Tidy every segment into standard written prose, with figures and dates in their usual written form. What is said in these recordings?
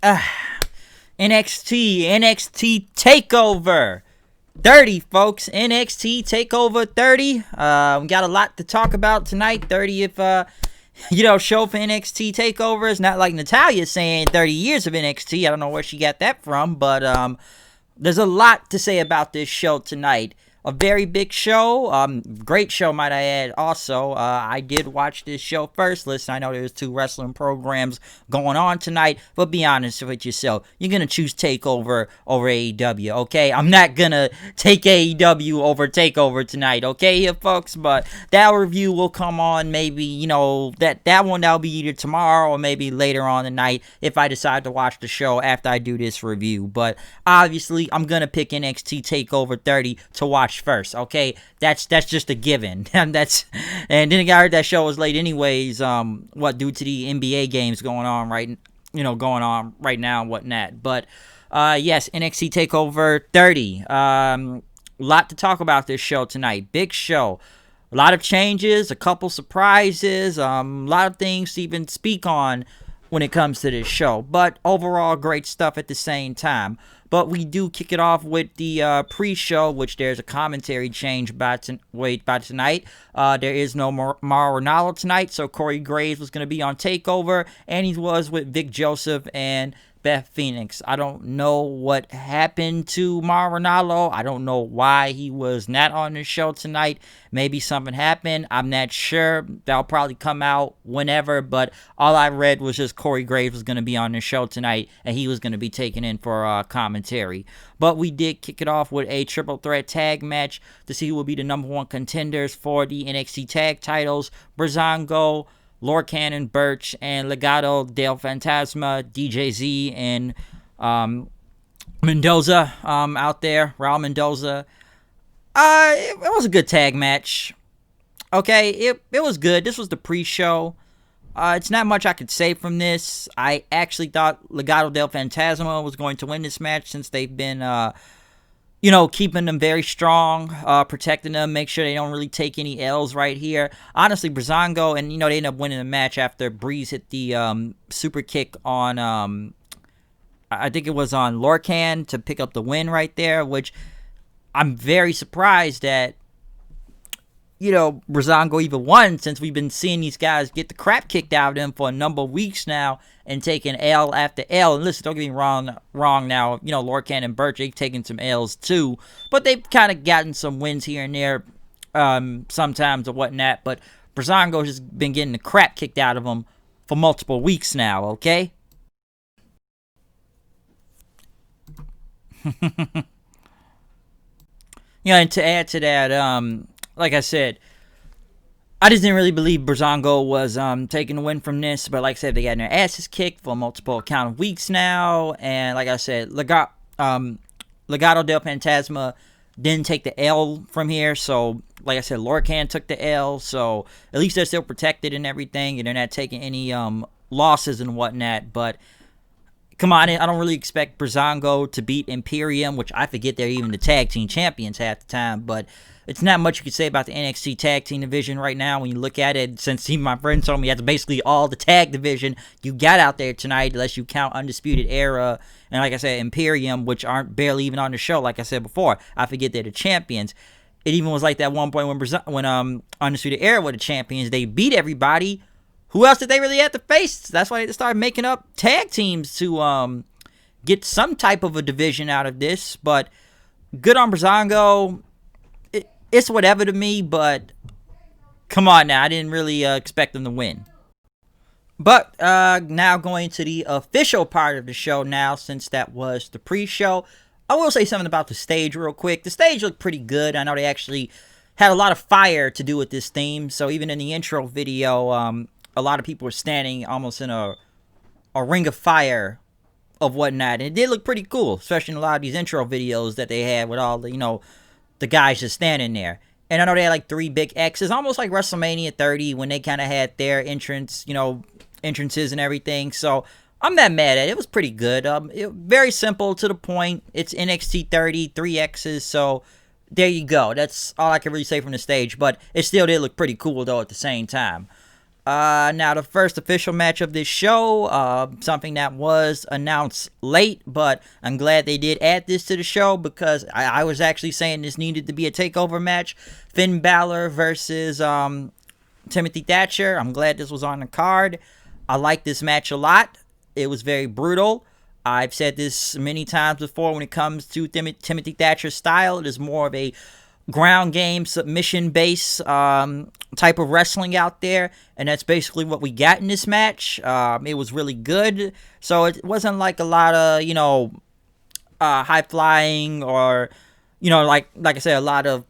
NXT Takeover 30, folks. NXT Takeover 30. We got a lot to talk about tonight. 30th, show for NXT Takeover. It's not like Natalya saying 30 years of NXT. I don't know where she got that from, but there's a lot to say about this show tonight. A very big show, great show, might I add. Also, I did watch this show first. Listen, I know there's 2 wrestling programs going on tonight, but be honest with yourself. You're going to choose TakeOver over AEW, okay? I'm not going to take AEW over TakeOver tonight, okay, here, folks? But that review will come on maybe, that one that'll be either tomorrow or maybe later on tonight if I decide to watch the show after I do this review. But obviously, I'm going to pick NXT TakeOver 30 to watch first, okay? That's just a given. And then I heard that show was late anyways, due to the NBA games going on right now and whatnot. But yes, NXT TakeOver 30. Lot to talk about this show tonight. Big show. A lot of changes, a couple surprises, a lot of things to even speak on when it comes to this show. But overall, great stuff at the same time. But we do kick it off with the pre-show, which there's a commentary change by tonight. There is no Mauro Ranallo tonight, so Corey Graves was going to be on TakeOver, and he was with Vic Joseph and Beth Phoenix. I don't know what happened to Mauro Ranallo. I don't know why he was not on the show tonight. Maybe something happened. I'm not sure. That'll probably come out whenever, but all I read was just Corey Graves was going to be on the show tonight, and he was going to be taken in for commentary. But we did kick it off with a triple threat tag match to see who will be the number 1 contenders for the NXT tag titles. Breezango, Lorcan and Birch, and Legado del Fantasma, DJZ, and Mendoza out there. Raul Mendoza. It was a good tag match. Okay, it was good. This was the pre-show. It's not much I could say from this. I actually thought Legado del Fantasma was going to win this match since they've been keeping them very strong, protecting them, make sure they don't really take any L's right here. Honestly, Breezango, and they end up winning the match after Breeze hit the super kick on, I think it was on Lorcan to pick up the win right there, which I'm very surprised that, Breezango even won, since we've been seeing these guys get the crap kicked out of them for a number of weeks now and taking L after L. And listen, don't get me wrong now, Lorcan and Birch, they've taken some L's too, but they've kind of gotten some wins here and there sometimes or whatnot, but Breezango's just been getting the crap kicked out of them for multiple weeks now, okay? And to add to that, like I said, I just didn't really believe Breezango was taking the win from this, but like I said, they got their asses kicked for multiple count of weeks now, and like I said, Legado del Fantasma didn't take the L from here, so like I said, Lorcan took the L, so at least they're still protected and everything, and they're not taking any losses and whatnot. But come on, I don't really expect Breezango to beat Imperium, which I forget they're even the tag team champions half the time, but it's not much you could say about the NXT tag team division right now when you look at it, since even my friend told me that's basically all the tag division you got out there tonight, unless you count Undisputed Era and, like I said, Imperium, which aren't barely even on the show. Like I said before, I forget they're the champions. It even was like that one point when Undisputed Era were the champions, they beat everybody. Who else did they really have to face? That's why they started making up tag teams to get some type of a division out of this. But good on Breezango. It's whatever to me, but come on now. I didn't really expect them to win. But now going to the official part of the show now, since that was the pre-show. I will say something about the stage real quick. The stage looked pretty good. I know they actually had a lot of fire to do with this theme. So even in the intro video, a lot of people were standing almost in a ring of fire of whatnot. And it did look pretty cool, especially in a lot of these intro videos that they had with all the, the guys just standing there. And I know they had like 3 big X's, almost like WrestleMania 30 when they kind of had their entrances and everything. So I'm not mad at it. It was pretty good. Very simple, to the point. It's NXT 30, 3 X's. So there you go. That's all I can really say from the stage. But it still did look pretty cool, though, at the same time. Now the first official match of this show, something that was announced late, but I'm glad they did add this to the show because I was actually saying this needed to be a takeover match. Finn Balor versus Timothy Thatcher. I'm glad this was on the card. I like this match a lot. It was very brutal. I've said this many times before when it comes to Timothy Thatcher's style. It is more of a ground game, submission-based type of wrestling out there, and that's basically what we got in this match. It was really good, so it wasn't like a lot of, high-flying or, like I said, a lot of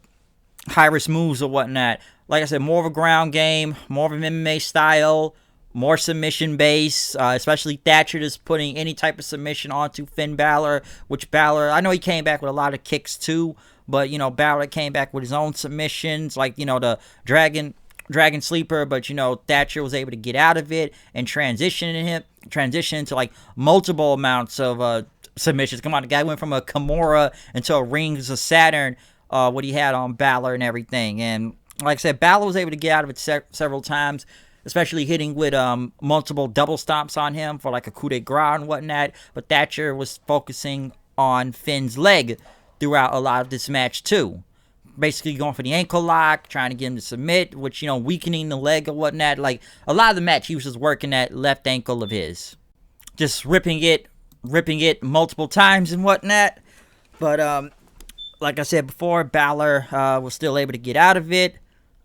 high-risk moves or whatnot. Like I said, more of a ground game, more of an MMA style, more submission base, especially Thatcher just putting any type of submission onto Finn Balor, which Balor, I know he came back with a lot of kicks too, but, Balor came back with his own submissions, like, the Dragon Sleeper, but, Thatcher was able to get out of it and transition into, like, multiple amounts of submissions. Come on, the guy went from a Kimura into a Rings of Saturn, what he had on Balor and everything. And, like I said, Balor was able to get out of it several times, especially hitting with multiple double stomps on him for like a coup de grace and whatnot. But Thatcher was focusing on Finn's leg throughout a lot of this match too. Basically going for the ankle lock, trying to get him to submit, which, weakening the leg or whatnot. Like, a lot of the match, he was just working that left ankle of his. Just ripping it multiple times and whatnot. But, like I said before, Balor was still able to get out of it.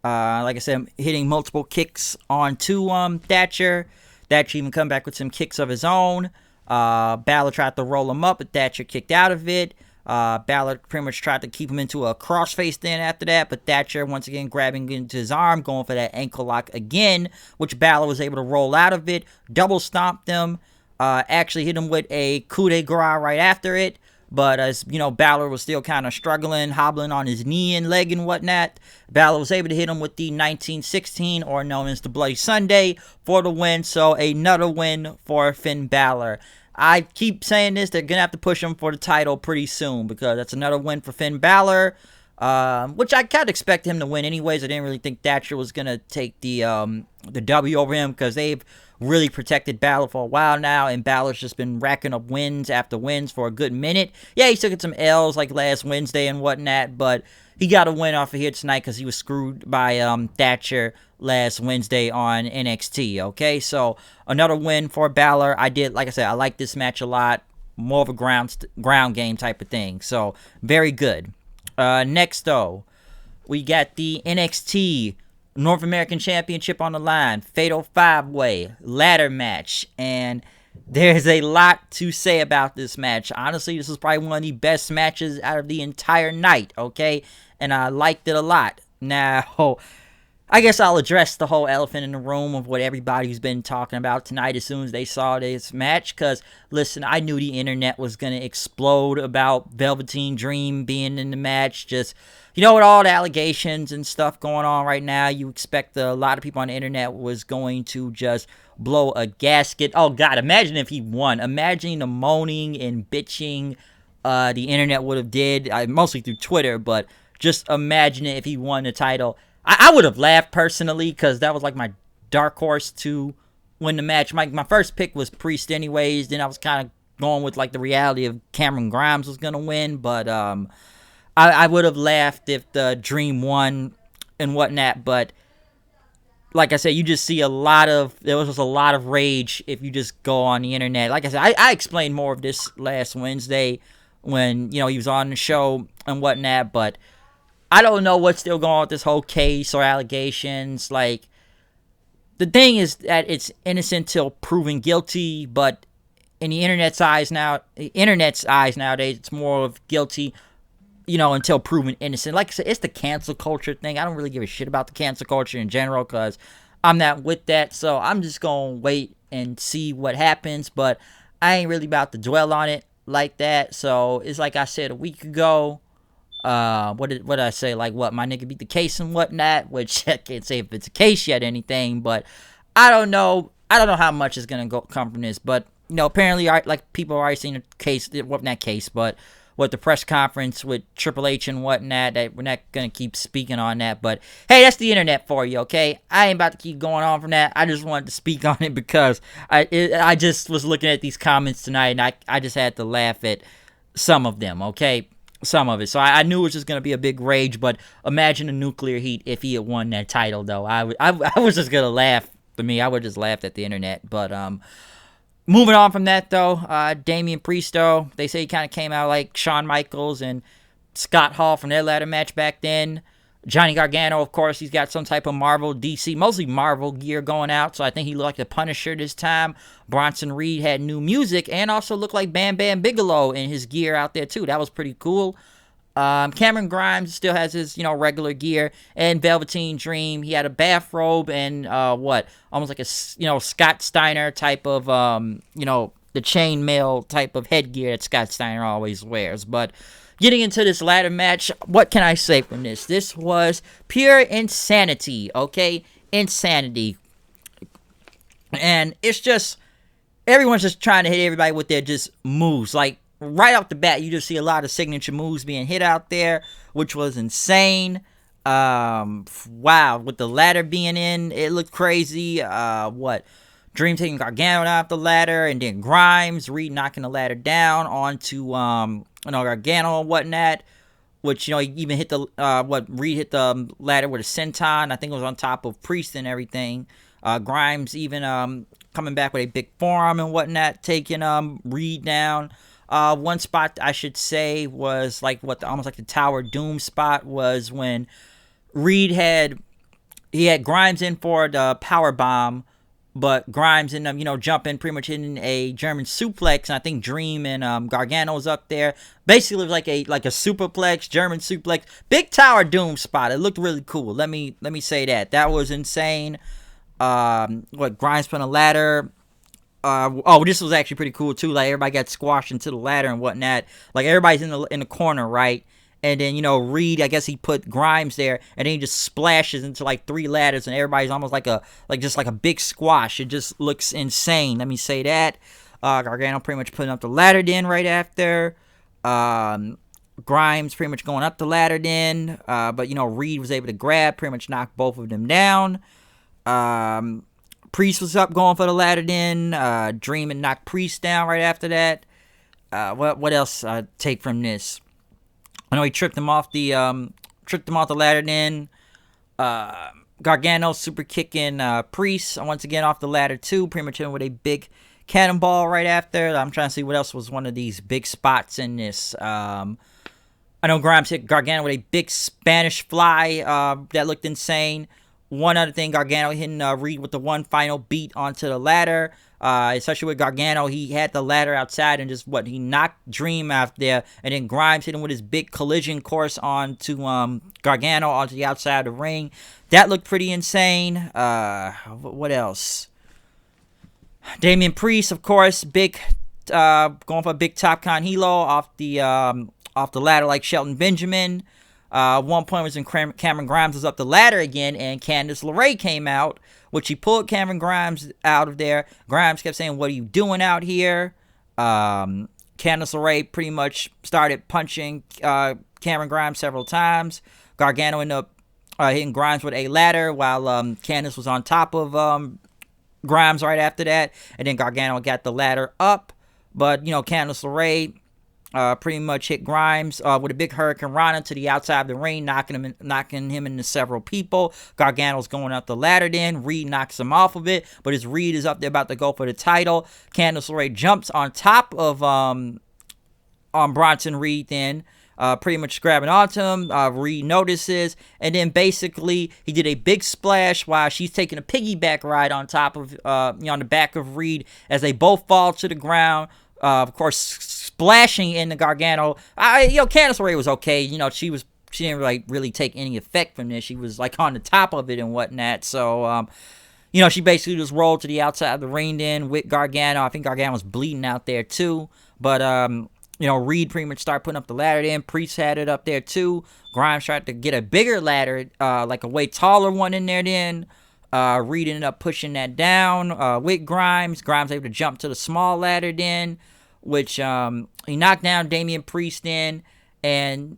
Like I said, hitting multiple kicks onto Thatcher. Thatcher even come back with some kicks of his own. Balor tried to roll him up, but Thatcher kicked out of it. Balor pretty much tried to keep him into a crossface then after that, but Thatcher once again grabbing into his arm, going for that ankle lock again, which Balor was able to roll out of it, double stomped him, actually hit him with a coup de grace right after it. But as Balor was still kind of struggling, hobbling on his knee and leg and whatnot, Balor was able to hit him with the 1916, or known as the Bloody Sunday, for the win. So another win for Finn Balor. I keep saying this, they're going to have to push him for the title pretty soon, because that's another win for Finn Balor, which I kind of expect him to win anyways. I didn't really think Thatcher was going to take the W over him, because they've really protected Balor for a while now, and Balor's just been racking up wins after wins for a good minute. Yeah, he took some L's like last Wednesday and whatnot, but he got a win off of here tonight because he was screwed by Thatcher last Wednesday on NXT, okay? So, another win for Balor. Like I said, I like this match a lot. More of a ground game type of thing. So, very good. Next, though, we got the NXT North American Championship on the line. Fatal 5-way ladder match. And there's a lot to say about this match. Honestly, this is probably one of the best matches out of the entire night, okay? And I liked it a lot. Now, I guess I'll address the whole elephant in the room of what everybody's been talking about tonight as soon as they saw this match. Because, listen, I knew the internet was going to explode about Velveteen Dream being in the match. Just, with all the allegations and stuff going on right now, you expect a lot of people on the internet was going to just blow a gasket. Oh, God, imagine if he won. Imagine the moaning and bitching the internet would have did, mostly through Twitter, but just imagine it if he won the title. I would have laughed personally, because that was like my dark horse to win the match. My first pick was Priest anyways. Then I was kind of going with like the reality of Cameron Grimes was going to win. But I would have laughed if the Dream won and whatnot. But like I said, you just see there was just a lot of rage if you just go on the internet. Like I said, I explained more of this last Wednesday when, he was on the show and whatnot. But I don't know what's still going on with this whole case or allegations. Like, the thing is that it's innocent till proven guilty, but in the internet's eyes nowadays, it's more of guilty, until proven innocent. Like I said, it's the cancel culture thing. I don't really give a shit about the cancel culture in general, because I'm not with that. So I'm just going to wait and see what happens, but I ain't really about to dwell on it like that. So it's like I said a week ago. What did I say? Like, what, my nigga beat the case and whatnot, which I can't say if it's a case yet, anything, but I don't know how much is gonna come from this, but apparently, like, people are already seen a case, well, not case, but what the press conference with Triple H and whatnot. That we're not gonna keep speaking on that, but hey, that's the internet for you, okay? I ain't about to keep going on from that. I just wanted to speak on it because I just was looking at these comments tonight, and I just had to laugh at some of them, okay? Some of it. So I knew it was just going to be a big rage, but imagine a Nuclear Heat if he had won that title, though. I was just going to laugh. For me, I would just laugh at the internet. But moving on from that, though, Damien Priestow, they say he kind of came out like Shawn Michaels and Scott Hall from their ladder match back then. Johnny Gargano, of course, he's got some type of Marvel, DC, mostly Marvel gear going out, so I think he looked like the Punisher this time. Bronson Reed had new music and also looked like Bam Bam Bigelow in his gear out there, too. That was pretty cool. Cameron Grimes still has his, regular gear. And Velveteen Dream, he had a bathrobe and, almost like a, Scott Steiner type of, the chainmail type of headgear that Scott Steiner always wears. But getting into this ladder match, what can I say from this? This was pure insanity, okay? Insanity. And it's just, everyone's just trying to hit everybody with their just moves. Like, right off the bat, you just see a lot of signature moves being hit out there, which was insane. Wow, with the ladder being in, it looked crazy. Dream taking Gargano down off the ladder, and then Grimes, Reed knocking the ladder down onto, Gargano and whatnot, which, he even hit Reed hit the ladder with a senton. I think it was on top of Priest and everything. Grimes even, coming back with a big forearm and whatnot, taking, Reed down. One spot I should say was almost like the Tower Doom spot was when Reed had Grimes in for the power bomb, but Grimes ended up, jumping, pretty much hitting a German suplex, and I think Dream and Gargano was up there. Basically, it was like a superplex, German suplex, big Tower Doom spot. It looked really cool. Let me say that was insane. Grimes put on a ladder. This was actually pretty cool too. Like, everybody got squashed into the ladder and whatnot. Like, everybody's in the corner, right? And then, Reed, I guess he put Grimes there, and then he just splashes into like 3 ladders, and everybody's almost like a big squash. It just looks insane. Let me say that. Gargano pretty much putting up the ladder then right after. Grimes pretty much going up the ladder then. But Reed was able to grab, pretty much knock both of them down. Priest was up going for the ladder then. Dream and knocked Priest down right after that. What else I take from this? I know he tripped him off the ladder then. Gargano super kicking Priest once again off the ladder too. Pretty much hit him with a big cannonball right after. I'm trying to see what else was one of these big spots in this. I know Grimes hit Gargano with a big Spanish fly that looked insane. One other thing, Gargano hitting Reed with the one final beat onto the ladder. Especially with Gargano, he had the ladder outside and he knocked Dream out there. And then Grimes hit him with his big collision course onto Gargano onto the outside of the ring. That looked pretty insane. What else? Damien Priest, of course, big going for a big Top Con Hilo off the ladder like Shelton Benjamin. One point was when Cameron Grimes was up the ladder again, and Candice LeRae came out, which he pulled Cameron Grimes out of there. Grimes kept saying, "What are you doing out here?" Candice LeRae pretty much started punching Cameron Grimes several times. Gargano ended up hitting Grimes with a ladder while Candice was on top of Grimes right after that, and then Gargano got the ladder up, but Candice LeRae pretty much hit Grimes with a big Hurricane Rana to the outside of the ring, knocking him into several people. Gargano's going up the ladder then. Reed knocks him off of it, but as Reed is up there about to go for the title, Candice LeRae jumps on top of Bronson Reed then, pretty much grabbing onto him. Reed notices, and then basically he did a big splash while she's taking a piggyback ride on top of, on the back of Reed as they both fall to the ground. Of course, splashing into Gargano. Candice LeRae was okay. She didn't really take any effect from this. She was on the top of it and whatnot. So, she basically just rolled to the outside of the ring then with Gargano. I think Gargano was bleeding out there too. But, Reed pretty much started putting up the ladder then. Priest had it up there too. Grimes tried to get a bigger ladder, like a way taller one in there then. Reed ended up pushing that down with Grimes. Grimes able to jump to the small ladder then. which he knocked down Damien Priestow in, and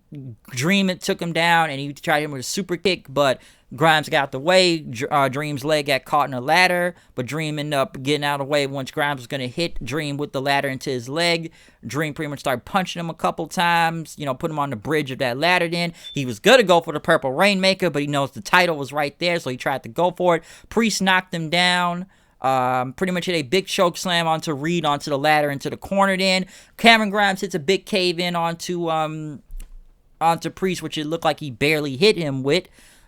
Dream took him down, and he tried to hit him with a super kick, but Grimes got out the way. Dream's leg got caught in a ladder, but Dream ended up getting out of the way once Grimes was going to hit Dream with the ladder into his leg. Dream pretty much started punching him a couple times, put him on the bridge of that ladder then. He was going to go for the Purple Rainmaker, but he knows the title was right there, so he tried to go for it. Priest knocked him down. Pretty much hit a big choke slam onto Reed onto the ladder into the corner then. Cameron Grimes hits a big cave in onto Priest, which it looked like he barely hit him with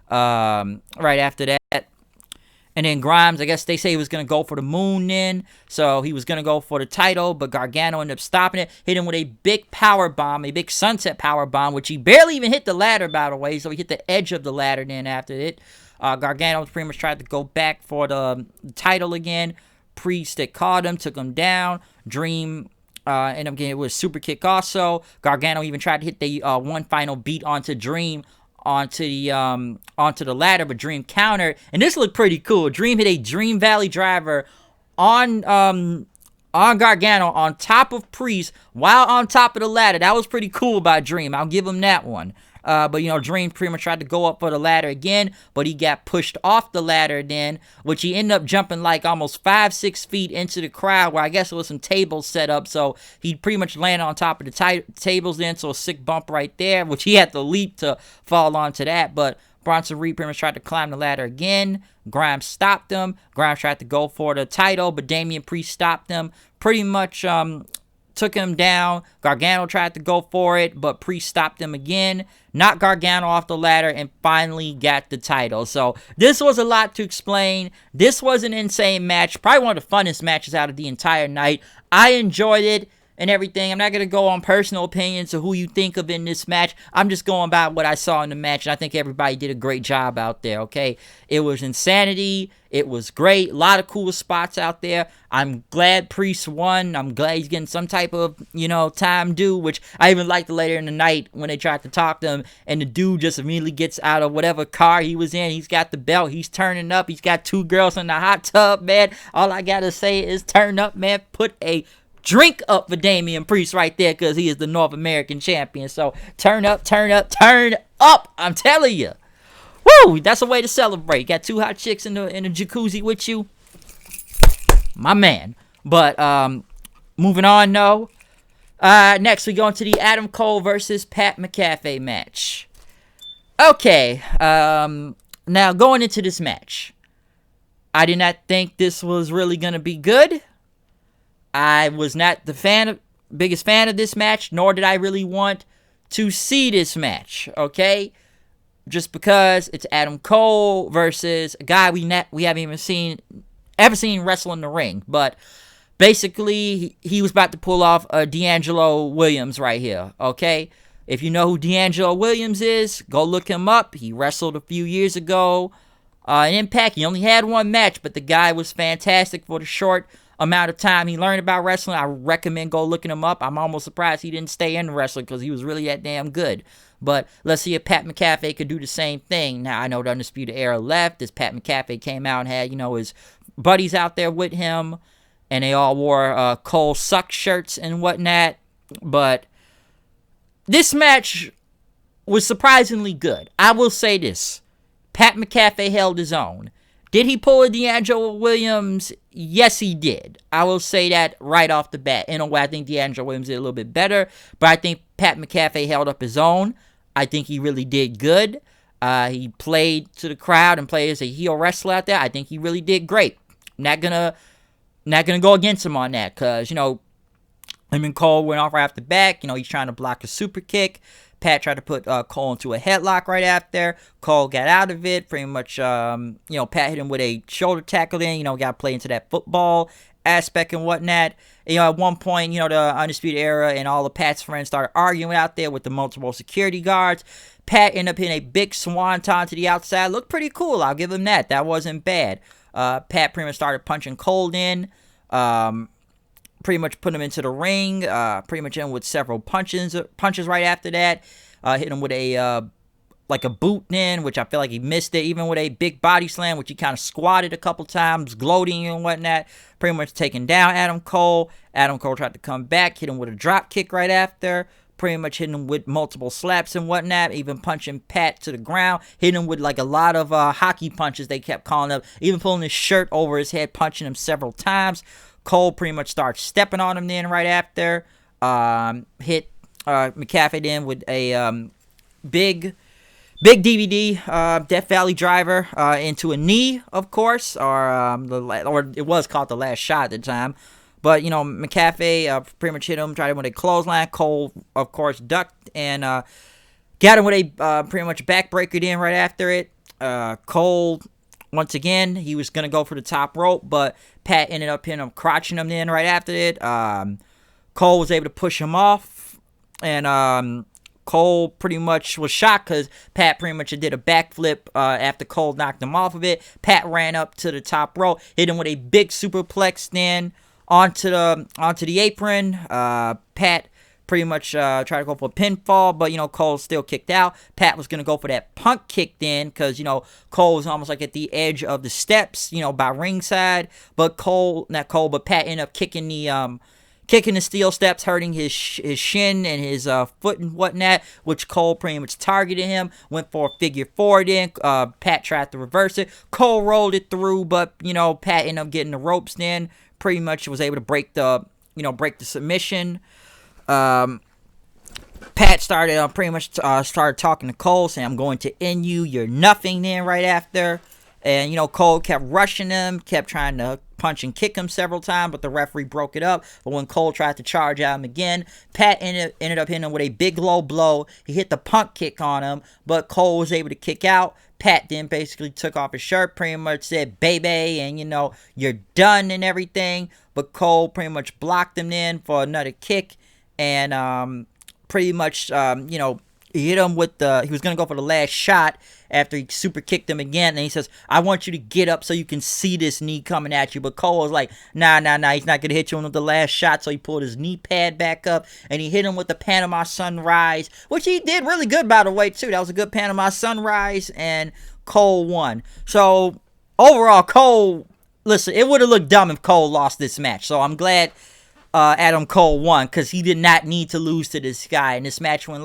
right after that. And then Grimes, I guess they say he was going to go for the moon then. So he was going to go for the title, but Gargano ended up stopping it. Hit him with a big power bomb, a big sunset power bomb, which he barely even hit the ladder, by the way. So he hit the edge of the ladder then after it. Gargano pretty much tried to go back for the title again. Priest that caught him, took him down. Dream ended up getting it with a super kick also. Gargano even tried to hit the one final beat onto Dream onto the ladder, but Dream countered. And this looked pretty cool. Dream hit a Dream Valley driver on Gargano on top of Priest while on top of the ladder. That was pretty cool by Dream. I'll give him that one. But Dream pretty much tried to go up for the ladder again, but he got pushed off the ladder then, which he ended up jumping like almost 5-6 feet into the crowd, where I guess there was some tables set up, so he pretty much landed on top of the tables then, so a sick bump right there, which he had to leap to fall onto that. But Bronson Reed pretty much tried to climb the ladder again. Grimes stopped him. Grimes tried to go for the title, but Damien Priest stopped him. Pretty much took him down. Gargano tried to go for it, but Priest stopped him again. Knocked Gargano off the ladder and finally got the title. So this was a lot to explain. This was an insane match. Probably one of the funnest matches out of the entire night. I enjoyed it and everything. I'm not going to go on personal opinions of who you think of in this match. I'm just going by what I saw in the match, and I think everybody did a great job out there, okay? It was insanity. It was great. A lot of cool spots out there. I'm glad Priest won. I'm glad he's getting some type of, time due, which I even liked later in the night when they tried to talk to him, and the dude just immediately gets out of whatever car he was in. He's got the belt. He's turning up. He's got 2 girls in the hot tub, man. All I got to say is turn up, man. Put a drink up for Damien Priest right there, because he is the North American champion. So turn up, turn up, turn up. I'm telling you. Woo! That's a way to celebrate. Got 2 hot chicks in the jacuzzi with you. My man. But moving on, no. Next, we go into the Adam Cole versus Pat Mccafe match. Okay. Now, going into this match, I did not think this was really going to be good. I was not the biggest fan of this match, nor did I really want to see this match, okay? Just because it's Adam Cole versus a guy we haven't even seen wrestle in the ring. But basically, he was about to pull off a D'Angelo Williams right here, okay? If you know who D'Angelo Williams is, go look him up. He wrestled a few years ago in Impact. He only had 1 match, but the guy was fantastic for the short amount of time he learned about wrestling. I recommend go looking him up. I'm almost surprised he didn't stay in wrestling, because he was really that damn good. But let's see if Pat Mccafe could do the same thing. Now, I know the Undisputed Era left. This Pat Mccafe came out and had, his buddies out there with him, and they all wore Cole Suck shirts and whatnot. But this match was surprisingly good. I will say this. Pat Mccafe held his own. Did he pull a D'Angelo Williams? Yes, he did. I will say that right off the bat. In a way, I think D'Angelo Williams did a little bit better, but I think Pat Mccafe held up his own. I think he really did good. He played to the crowd and played as a heel wrestler out there. I think he really did great. Not gonna go against him on that, because, him and Cole went off right off the back. He's trying to block a super kick. Pat tried to put Cole into a headlock right after. Cole got out of it. Pretty much, Pat hit him with a shoulder tackle then. Got to play into that football aspect and whatnot. At one point, the Undisputed Era and all of Pat's friends started arguing out there with the multiple security guards. Pat ended up hitting a big swanton to the outside. Looked pretty cool. I'll give him that. That wasn't bad. Pat pretty much started punching Cole in. Pretty much put him into the ring. Pretty much in with several punches right after that. Hit him with a like a boot then, which I feel like he missed it, even with a big body slam, which he kind of squatted a couple times, gloating and whatnot, pretty much taking down Adam Cole. Adam Cole tried to come back, hit him with a drop kick right after, pretty much hitting him with multiple slaps and whatnot, even punching Pat to the ground, hitting him with like a lot of hockey punches they kept calling up, even pulling his shirt over his head, punching him several times. Cole pretty much starts stepping on him then right after, hit Mccafe then with a big DVD, Death Valley Driver, into a knee, of course, or it was called the Last Shot at the time. But, Mccafe pretty much hit him, tried him with a clothesline. Cole, of course, ducked and got him with a pretty much backbreaker in right after it. Cole, once again, he was going to go for the top rope, but Pat ended up hitting him, crotching him in right after it. Cole was able to push him off, and Cole pretty much was shocked because Pat pretty much did a backflip after Cole knocked him off of it. Pat ran up to the top rope, hit him with a big superplex then onto the apron. Pat pretty much tried to go for a pinfall, but, Cole still kicked out. Pat was going to go for that punt kick then because, Cole was almost like at the edge of the steps, by ringside. But Pat ended up kicking the steel steps, hurting his shin and his foot and whatnot, which Cole pretty much targeted him, went for a figure four then. Pat tried to reverse it. Cole rolled it through, but, Pat ended up getting the ropes then. Pretty much was able to break the submission. Pat started talking to Cole, saying, "I'm going to end you. You're nothing." Then right after, and Cole kept rushing him, kept trying to punch and kick him several times, but the referee broke it up. But when Cole tried to charge at him again, Pat ended up hitting him with a big low blow. He hit the punt kick on him, but Cole was able to kick out. Pat then basically took off his shirt, pretty much said, "Baby," and, "you're done," and everything. But Cole pretty much blocked him in for another kick, and pretty much, he hit him with he was going to go for the last shot after he super kicked him again. And he says, "I want you to get up so you can see this knee coming at you." But Cole was like, nah, he's not going to hit you with the last shot. So he pulled his knee pad back up and he hit him with the Panama Sunrise, which he did really good, by the way, too. That was a good Panama Sunrise, and Cole won. So overall, Cole, listen, it would have looked dumb if Cole lost this match. So I'm glad Adam Cole won, because he did not need to lose to this guy. And this match went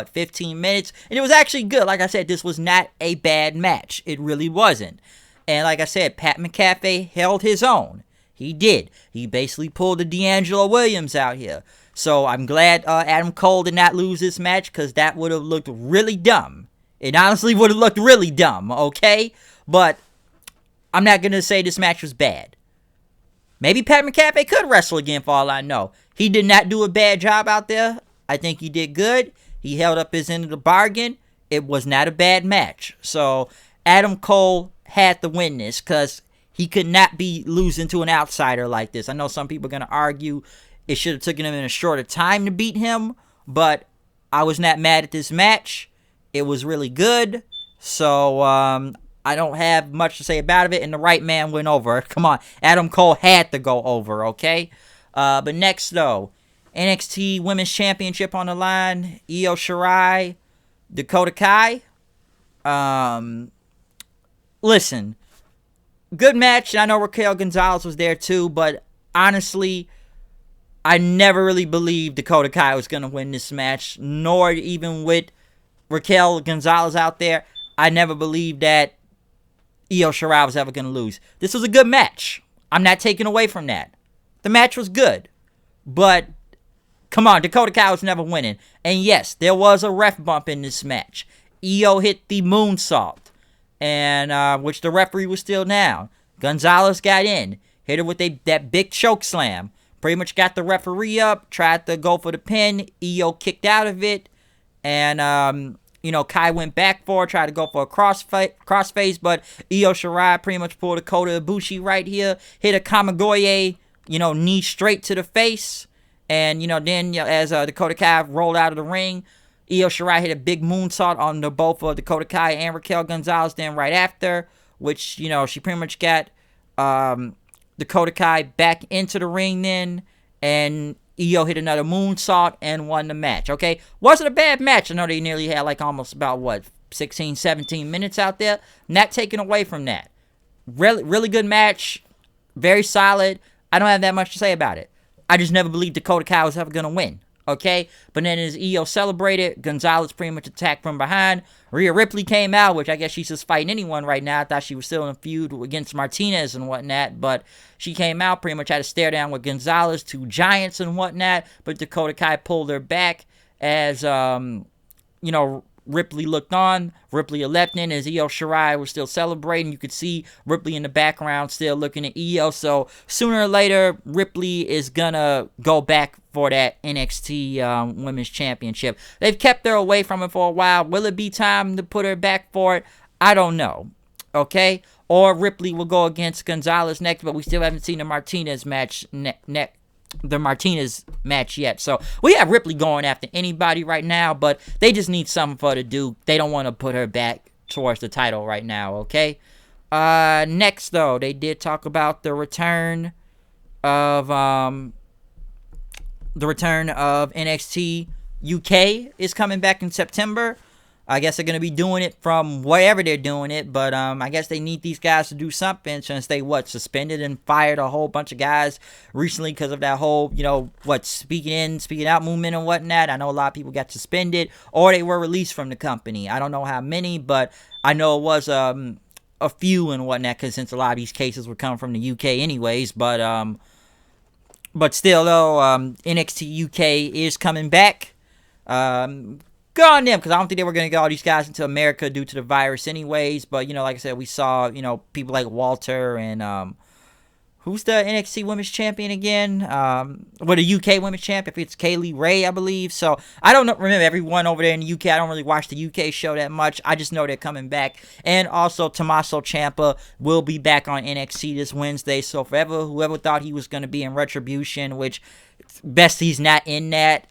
15 minutes, and it was actually good. Like I said, this was not a bad match. It really wasn't. And like I said, Pat Mccafe held his own. He did. He basically pulled the D'Angelo Williams out here. So I'm glad Adam Cole did not lose this match, because that would have looked really dumb. It honestly would have looked really dumb, okay? But I'm not going to say this match was bad. Maybe Pat Mccafe could wrestle again for all I know. He did not do a bad job out there. I think he did good. He held up his end of the bargain. It was not a bad match. So Adam Cole had to win this, because he could not be losing to an outsider like this. I know some people are going to argue it should have taken him in a shorter time to beat him, but I was not mad at this match. It was really good. So I don't have much to say about it, and the right man went over. Come on, Adam Cole had to go over, okay? But next, though, NXT Women's Championship on the line. Io Shirai, Dakota Kai. Listen, good match. I know Raquel Gonzalez was there too, but honestly, I never really believed Dakota Kai was going to win this match, nor even with Raquel Gonzalez out there. I never believed that Io Shirai was ever going to lose. This was a good match. I'm not taking away from that. The match was good. But, come on, Dakota Kai was never winning. And yes, there was a ref bump in this match. Io hit the moonsault, and which the referee was still down. Gonzalez got in, hit her with that big choke slam. Pretty much got the referee up, tried to go for the pin. Io kicked out of it, and Kai went back for her, tried to go for a crossface, but Io Shirai pretty much pulled a Kota Ibushi right here, hit a Kamigoye, knee straight to the face, and, then as Dakota Kai rolled out of the ring, Io Shirai hit a big moonsault on both of Dakota Kai and Raquel Gonzalez then right after, which, she pretty much got Dakota Kai back into the ring then, and Io hit another moonsault and won the match, okay? Wasn't a bad match. I know they nearly had almost about, 16, 17 minutes out there. Not taken away from that. Really good match. Very solid. I don't have that much to say about it. I just never believed Dakota Kai was ever going to win. Okay? But then as Io celebrated, Gonzalez pretty much attacked from behind. Rhea Ripley came out, which I guess she's just fighting anyone right now. I thought she was still in a feud against Martinez and whatnot. But she came out, pretty much had a stare down with Gonzalez, two giants and whatnot. But Dakota Kai pulled her back as, Ripley looked on. Ripley left in as Io Shirai was still celebrating. You could see Ripley in the background still looking at Io. So sooner or later, Ripley is gonna go back for that NXT Women's Championship. They've kept her away from it for a while. Will it be time to put her back for it? I don't know. Okay? Or Ripley will go against Gonzalez next, but we still haven't seen the Martinez match yet. So we have Ripley going after anybody right now, but they just need something for her to do. They don't want to put her back towards the title right now, okay? Next, though, they did talk about the return of NXT UK is coming back in September. I guess they're going to be doing it from wherever they're doing it, but I guess they need these guys to do something since they, suspended and fired a whole bunch of guys recently because of that whole, speaking in, speaking out movement and whatnot. I know a lot of people got suspended or they were released from the company. I don't know how many, but I know it was a few and whatnot because since a lot of these cases were coming from the UK anyways, but still, though, NXT UK is coming back. Good on them, because I don't think they were going to get all these guys into America due to the virus anyways. But, like I said, we saw, people like Walter and, who's the NXT Women's Champion again? The UK Women's Champion. It's Kaylee Ray, I believe. So, I don't remember everyone over there in the UK. I don't really watch the UK show that much. I just know they're coming back. And also, Tommaso Ciampa will be back on NXT this Wednesday. So, whoever thought he was going to be in Retribution, which... best he's not in that.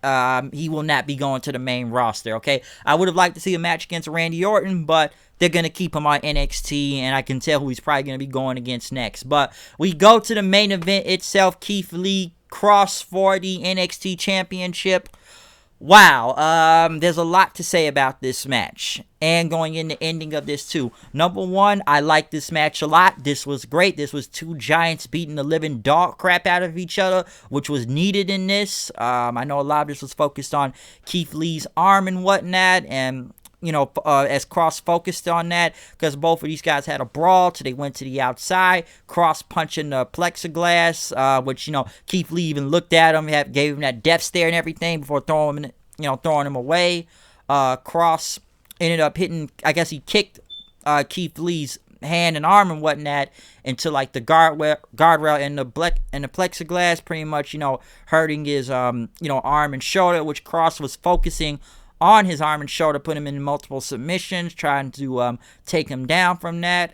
He will not be going to the main roster, okay? I would have liked to see a match against Randy Orton, but they're going to keep him on NXT, and I can tell who he's probably going to be going against next. But we go to the main event itself. Keith Lee, Kross for the NXT Championship. Wow, there's a lot to say about this match, and going in the ending of this too. Number one, I like this match a lot. This was great. This was two giants beating the living dog crap out of each other, which was needed in this. I know a lot of this was focused on Keith Lee's arm and whatnot, and as Kross focused on that, because both of these guys had a brawl, so they went to the outside. Kross punching the plexiglass, which Keith Lee even looked at him, gave him that death stare and everything before throwing him away. Kross ended up hitting. I guess he kicked Keith Lee's hand and arm and whatnot into like the guardrail and the plexiglass, pretty much hurting his arm and shoulder, which Kross was focusing on his arm and shoulder, put him in multiple submissions, trying to take him down from that.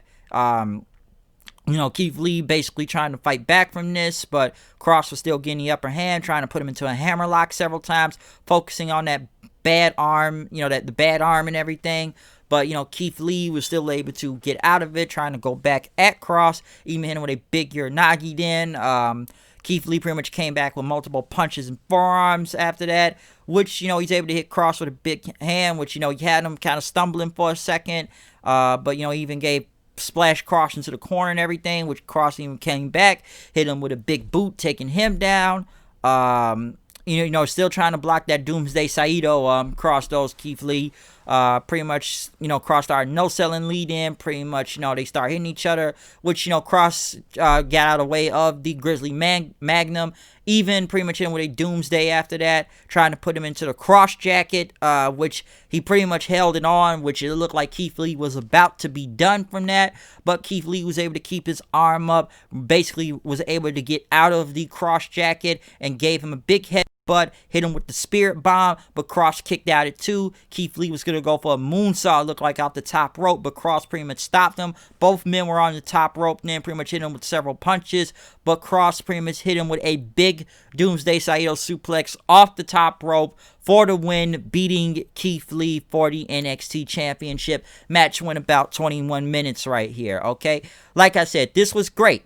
Keith Lee basically trying to fight back from this, but Kross was still getting the upper hand, trying to put him into a hammerlock several times, focusing on that bad arm, the bad arm and everything. But, Keith Lee was still able to get out of it, trying to go back at Kross, even hit him with a big Uranagi then. Keith Lee pretty much came back with multiple punches and forearms after that, which, he's able to hit Kross with a big hand, which, he had him kind of stumbling for a second. But, he even gave Splash Kross into the corner and everything, which Kross even came back, hit him with a big boot, taking him down. Still trying to block that Doomsday Saito, Kross those Keith Lee. Pretty much, Kross started no-selling lead in. Pretty much, they start hitting each other, which, Kross got out of the way of the Grizzly Magnum. Even pretty much hit him with a Doomsday after that, trying to put him into the cross jacket, which he pretty much held it on, which it looked like Keith Lee was about to be done from that. But Keith Lee was able to keep his arm up, basically was able to get out of the cross jacket and gave him a big head. But hit him with the spirit bomb, but Kross kicked out at two. Keith Lee was going to go for a moonsault, looked like out the top rope, but Kross pretty much stopped him. Both men were on the top rope, and then pretty much hit him with several punches, but Kross pretty much hit him with a big Doomsday Saito suplex off the top rope for the win, beating Keith Lee for the NXT Championship. Match went about 21 minutes right here, okay? Like I said, this was great.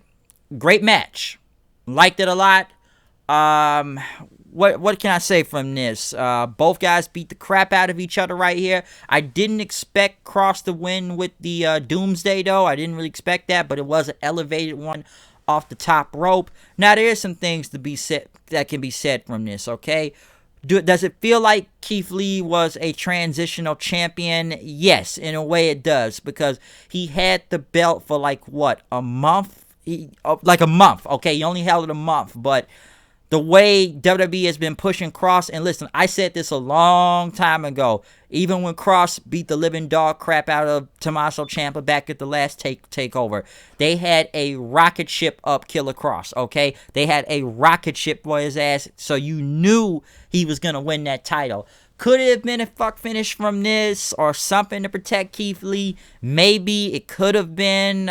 Great match. Liked it a lot. what can I say from this? Both guys beat the crap out of each other right here. I didn't expect Kross to win with the Doomsday, though. I didn't really expect that, but it was an elevated one off the top rope. Now, there is some things to be said that can be said from this, okay? Does it feel like Keith Lee was a transitional champion? Yes, in a way it does, because he had the belt for like, what, a month? Like a month, okay? He only held it a month, but the way WWE has been pushing Kross, and listen, I said this a long time ago, even when Kross beat the living dog crap out of Tommaso Ciampa back at the last takeover, they had a rocket ship up Killer Kross, okay? They had a rocket ship for his ass, so you knew he was going to win that title. Could it have been a fuck finish from this or something to protect Keith Lee? Maybe it could have been.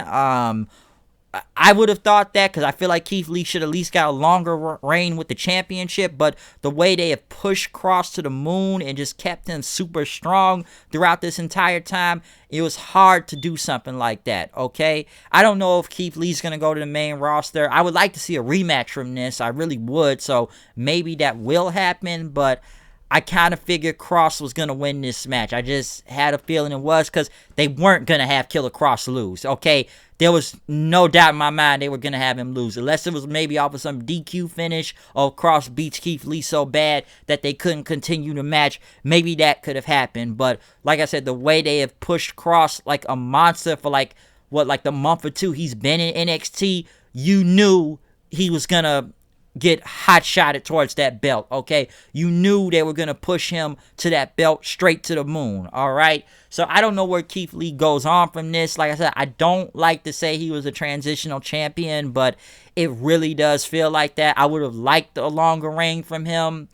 I would have thought that, because I feel like Keith Lee should at least got a longer reign with the championship, but the way they have pushed Kross to the moon and just kept him super strong throughout this entire time, it was hard to do something like that, okay? I don't know if Keith Lee's going to go to the main roster. I would like to see a rematch from this. I really would, so maybe that will happen, but I kind of figured Kross was going to win this match. I just had a feeling it was, because they weren't going to have Killer Kross lose, okay? There was no doubt in my mind they were going to have him lose. Unless it was maybe off of some DQ finish or Kross beats Keith Lee so bad that they couldn't continue the match. Maybe that could have happened. But like I said, the way they have pushed Kross like a monster for like the month or two he's been in NXT, you knew he was going to get hot-shotted towards that belt, okay? You knew they were going to push him to that belt straight to the moon, all right? So I don't know where Keith Lee goes on from this. Like I said, I don't like to say he was a transitional champion, but it really does feel like that. I would have liked a longer reign from him.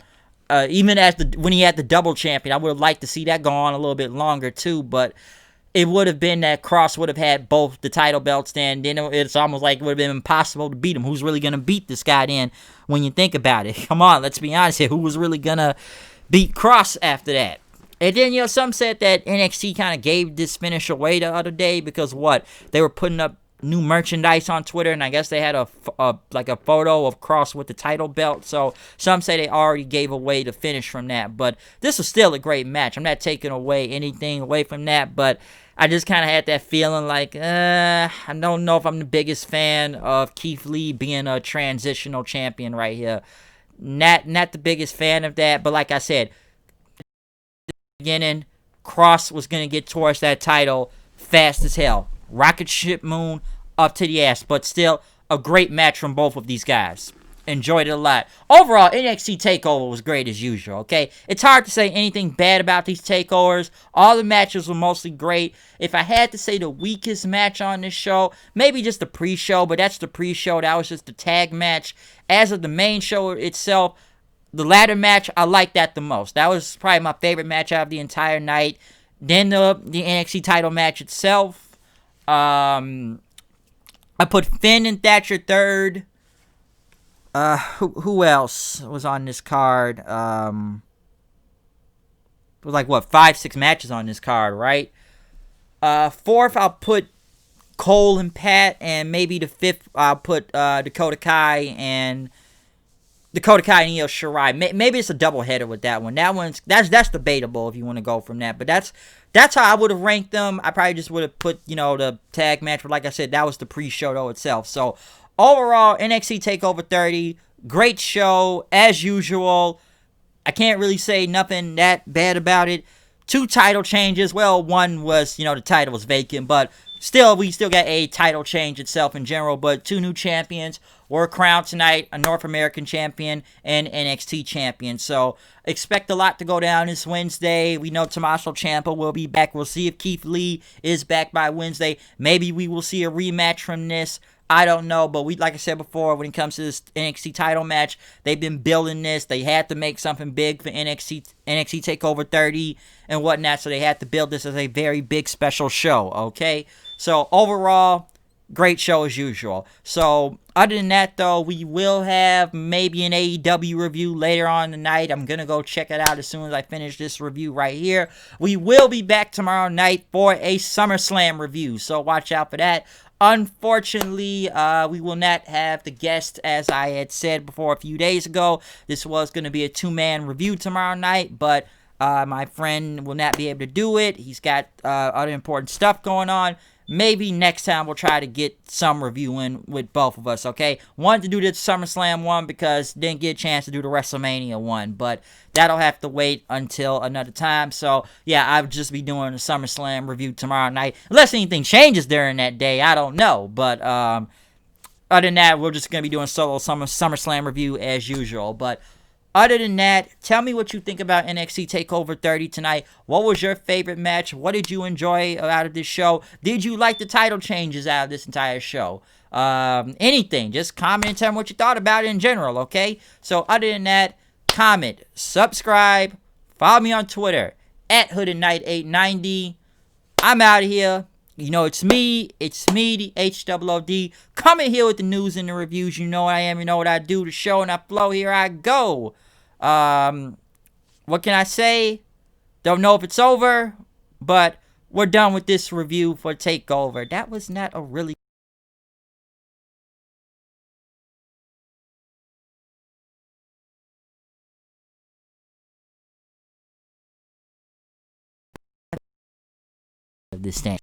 Even when he had the double champion, I would have liked to see that go on a little bit longer too, but it would have been that Kross would have had both the title belts then. Then it's almost like it would have been impossible to beat him. Who's really going to beat this guy then when you think about it? Come on, let's be honest here. Who was really going to beat Kross after that? And then, some said that NXT kind of gave this finish away the other day because what? They were putting up new merchandise on Twitter, and I guess they had a photo of Kross with the title belt. So some say they already gave away the finish from that. But this was still a great match. I'm not taking anything away from that, but I just kind of had that feeling like, I don't know if I'm the biggest fan of Keith Lee being a transitional champion right here. Not the biggest fan of that, but like I said, beginning, Kross was going to get towards that title fast as hell. Rocket ship moon up to the ass, but still a great match from both of these guys. Enjoyed it a lot. Overall, NXT Takeover was great as usual, okay? It's hard to say anything bad about these takeovers. All the matches were mostly great. If I had to say the weakest match on this show, maybe just the pre-show, but that's the pre-show. That was just the tag match. As of the main show itself, the ladder match, I liked that the most. That was probably my favorite match out of the entire night. Then the NXT title match itself. I put Finn and Thatcher third. Who else was on this card? It was like, 5-6 matches on this card, right? Fourth, I'll put Cole and Pat, and maybe the fifth, I'll put Dakota Kai and Io Shirai. Maybe it's a doubleheader with that one. That's debatable if you want to go from that. But that's how I would have ranked them. I probably just would have put, the tag match. But like I said, that was the pre-show though itself. So overall, NXT TakeOver 30, great show as usual. I can't really say nothing that bad about it. 2 title changes. Well, one was, the title was vacant, but we still got a title change itself in general. But 2 new champions were crowned tonight, a North American champion and NXT champion. So expect a lot to go down this Wednesday. We know Tommaso Ciampa will be back. We'll see if Keith Lee is back by Wednesday. Maybe we will see a rematch from this. I don't know, but like I said before, when it comes to this NXT title match, they've been building this. They had to make something big for NXT TakeOver 30 and whatnot, so they had to build this as a very big special show, okay? So overall, great show as usual. So other than that, though, we will have maybe an AEW review later on tonight. I'm going to go check it out as soon as I finish this review right here. We will be back tomorrow night for a SummerSlam review, so watch out for that. unfortunately, we will not have the guest, as I had said before a few days ago. This was going to be a 2-man review tomorrow night, but my friend will not be able to do it. He's got other important stuff going on. Maybe next time we'll try to get some reviewing with both of us, okay? Wanted to do the SummerSlam one because didn't get a chance to do the WrestleMania one, but that'll have to wait until another time. So, yeah, I'll just be doing a SummerSlam review tomorrow night. Unless anything changes during that day, I don't know. But other than that, we're just going to be doing solo SummerSlam review as usual. But other than that, tell me what you think about NXT Takeover 30 tonight. What was your favorite match? What did you enjoy out of this show? Did you like the title changes out of this entire show? Anything. Just comment and tell me what you thought about it in general, okay? So other than that, comment, subscribe, follow me on Twitter, @HoodedKnight890. I'm out of here. You know, it's me, the HOOD, coming here with the news and the reviews. You know what I am, you know what I do, the show and I flow, here I go. What can I say? Don't know if it's over, but we're done with this review for TakeOver. That was not a really this thing.